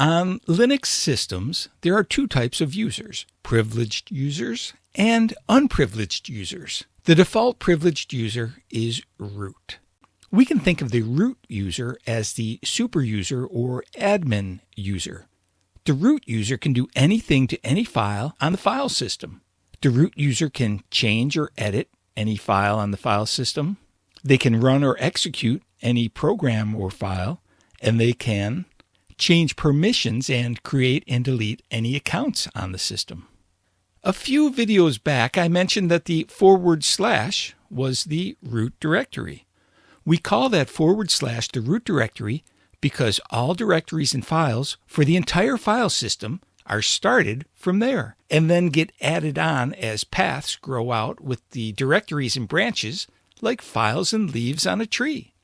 On Linux systems, there are two types of users, privileged users and unprivileged users. The default privileged user is root. We can think of the root user as the super user or admin user. The root user can do anything to any file on the file system. The root user can change or edit any file on the file system. They can run or execute any program or file, and they can change permissions and create and delete any accounts on the system. A few videos back, I mentioned that the / was the root directory. We call that / the root directory because all directories and files for the entire file system are started from there and then get added on as paths grow out with the directories and branches like files and leaves on a tree.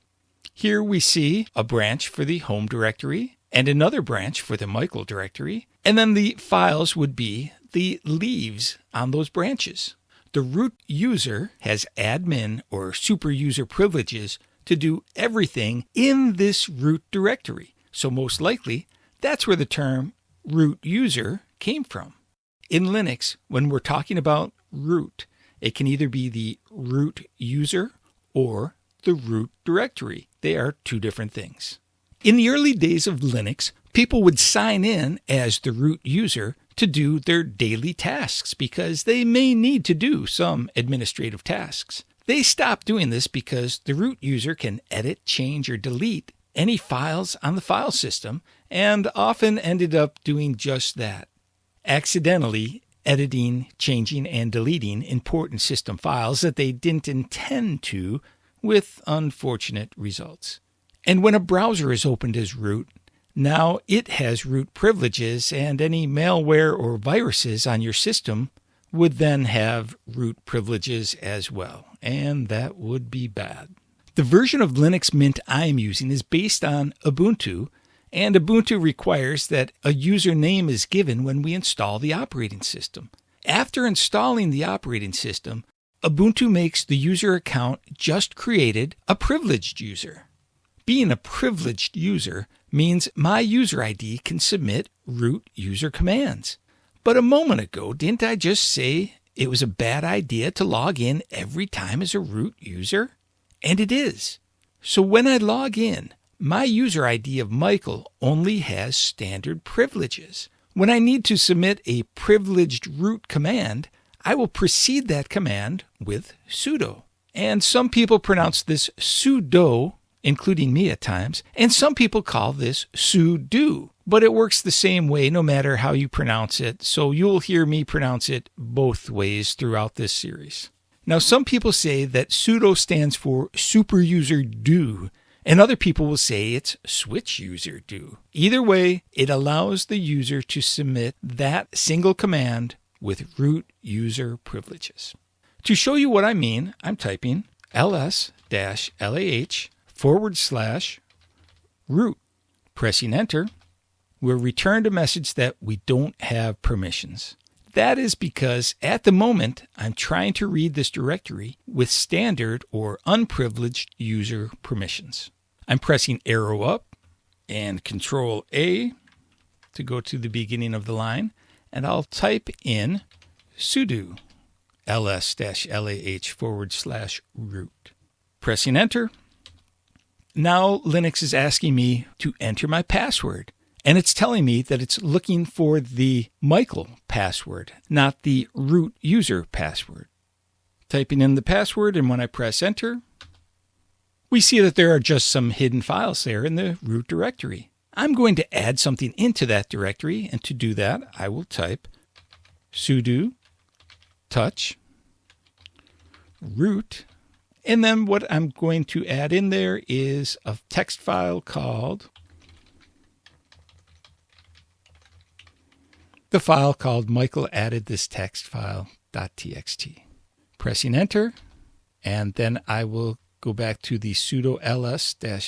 Here we see a branch for the home directory and another branch for the Michael directory, and then the files would be the leaves on those branches. The root user has admin or super user privileges to do everything in this root directory. So most likely, that's where the term root user came from. In Linux, when we're talking about root, it can either be the root user or the root directory. They are two different things. In the early days of Linux, people would sign in as the root user to do their daily tasks because they may need to do some administrative tasks. They stopped doing this because the root user can edit, change, or delete any files on the file system and often ended up doing just that, accidentally editing, changing, and deleting important system files that they didn't intend to, with unfortunate results. And when a browser is opened as root, now it has root privileges, and any malware or viruses on your system would then have root privileges as well, and that would be bad. The version of Linux Mint I am using is based on Ubuntu, and Ubuntu requires that a username is given when we install the operating system. After installing the operating system, Ubuntu makes the user account just created a privileged user. Being a privileged user means my user ID can submit root user commands. But a moment ago, didn't I just say it was a bad idea to log in every time as a root user? And it is. So when I log in, my user ID of Michael only has standard privileges. When I need to submit a privileged root command, I will precede that command with sudo. And some people pronounce this sudo, including me at times, and some people call this sudo. But it works the same way no matter how you pronounce it, so you'll hear me pronounce it both ways throughout this series. Now, some people say that sudo stands for superuser-do, and other people will say it's switch-user-do. Either way, it allows the user to submit that single command with root user privileges. To show you what I mean, I'm typing ls-lah/root. Pressing enter will return a message that we don't have permissions. That is because at the moment I'm trying to read this directory with standard or unprivileged user permissions. I'm pressing arrow up and Control A to go to the beginning of the line, and I'll type in sudo ls-lah/root. Pressing enter. Now Linux is asking me to enter my password, and it's telling me that it's looking for the Michael password, not the root user password. Typing in the password, and when I press enter, we see that there are just some hidden files there in the root directory. I'm going to add something into that directory, and to do that, I will type sudo touch root, and then what I'm going to add in there is a text file called Michael added this text file.txt. Pressing enter, and then I will go back to the sudo ls-lah,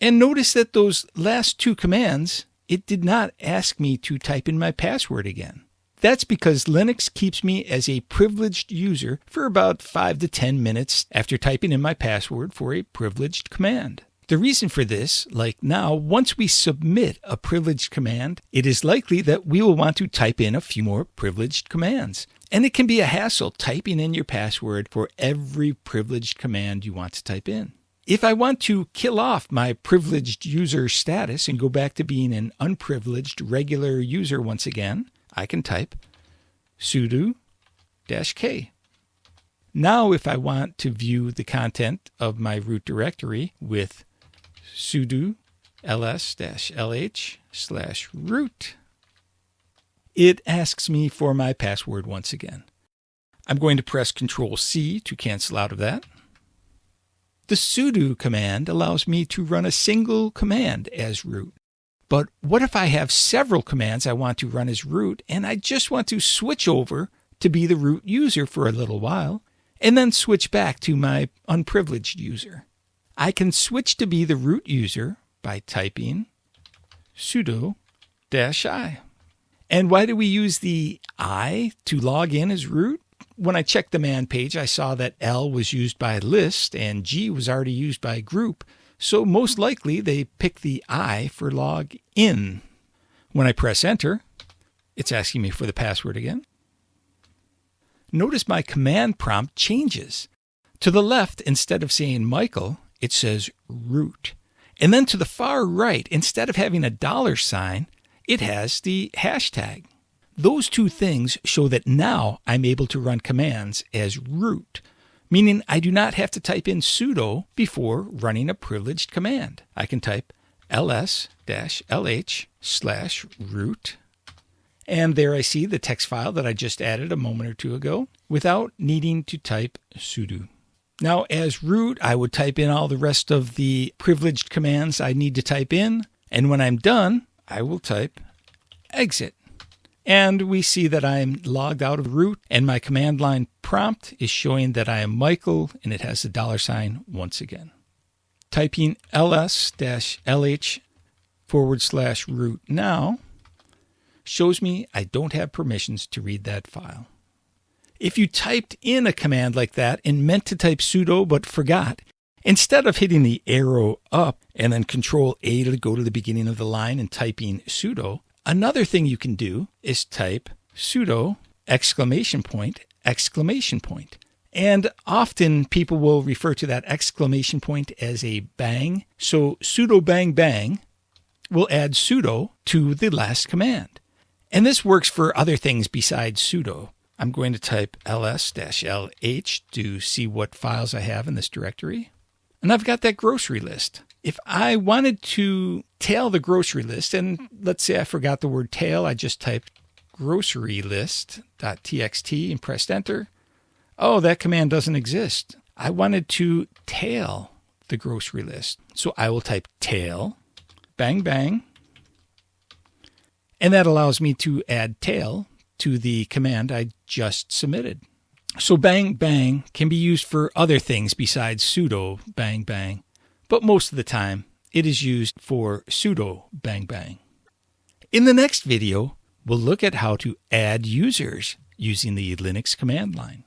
and notice that those last two commands, it did not ask me to type in my password again. That's because Linux keeps me as a privileged user for about 5 to 10 minutes after typing in my password for a privileged command. The reason for this, like now, once we submit a privileged command, it is likely that we will want to type in a few more privileged commands. And it can be a hassle typing in your password for every privileged command you want to type in. If I want to kill off my privileged user status and go back to being an unprivileged regular user once again, I can type sudo-k. Now if I want to view the content of my root directory with sudo ls-lh/root, it asks me for my password once again. I'm going to press Control-C to cancel out of that. The sudo command allows me to run a single command as root. But what if I have several commands I want to run as root and I just want to switch over to be the root user for a little while and then switch back to my unprivileged user? I can switch to be the root user by typing sudo-i. And why do we use the I to log in as root? When I checked the man page, I saw that L was used by list and G was already used by group. So most likely they picked the I for log in. When I press enter, it's asking me for the password again. Notice my command prompt changes. To the left, instead of saying Michael, it says root. And then to the far right, instead of having a $, it has the hashtag. Those two things show that now I'm able to run commands as root, meaning I do not have to type in sudo before running a privileged command. I can type ls-lh/root, and there I see the text file that I just added a moment or two ago without needing to type sudo. Now, as root, I would type in all the rest of the privileged commands I need to type in, and when I'm done, I will type exit. And we see that I'm logged out of root, and my command line prompt is showing that I am Michael, and it has the $sign once again. Typing ls-lh/root now shows me I don't have permissions to read that file. If you typed in a command like that and meant to type sudo but forgot, instead of hitting the arrow up and then Control-A to go to the beginning of the line and typing sudo, another thing you can do is type sudo ! And often people will refer to that exclamation point as a bang. So sudo bang bang will add sudo to the last command. And this works for other things besides sudo. I'm going to type ls-lh to see what files I have in this directory. And I've got that grocery list. If I wanted to tail the grocery list, and let's say I forgot the word tail, I just typed grocerylist.txt and pressed enter. Oh, that command doesn't exist. I wanted to tail the grocery list. So I will type tail, bang, bang. And that allows me to add tail to the command I just submitted. So bang, bang can be used for other things besides sudo bang, bang. But most of the time, it is used for sudo bang, bang. In the next video, we'll look at how to add users using the Linux command line.